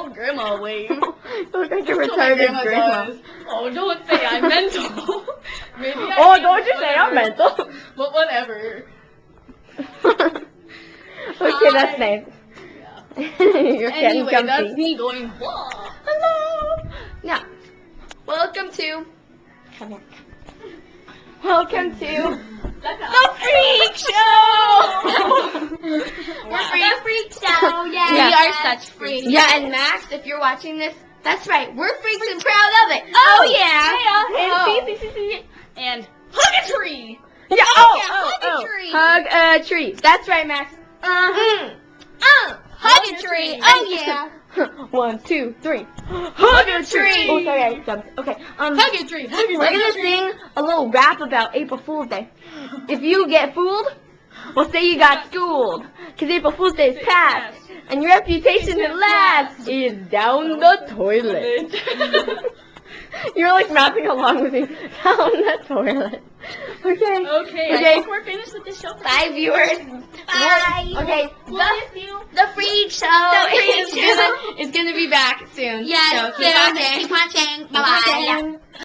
mental grandma wave. You look like a That's what my retarded grandma. does. Oh, don't say I'm mental. Maybe I Oh, am, don't you say I'm whatever. mental. But whatever. Okay, that's nice. Yeah. You're getting Anyway, comfy. that's me going, whoa. Hello. Now, welcome to. Come here. Welcome to the Freak Show. The Freak Show, yeah. Yeah. We are such freaks. Yeah, and Max, if you're watching this, that's right. We're freaks and proud of it. Oh, yeah. Oh. And hug a tree. Yeah. hug a tree. Hug a tree. That's right, Max. Hug a tree. Oh, yeah. 1, 2, 3. Hug a tree. Oh, sorry, I jumped. Okay. Hug a tree. Hug a We're tree. gonna sing a little rap about April Fool's Day. If you get fooled, we'll say you got schooled. 'Cause April Fool's Day is past, and your reputation at last is down the toilet. You're like rapping along with me. Down the toilet. Okay. Okay, I Okay. think we're finished with the show. Bye, viewers. Bye. Okay. The Freak Show. Is gonna be back soon. Yes, So keep watching. Keep watching. Keep Bye-bye. watching.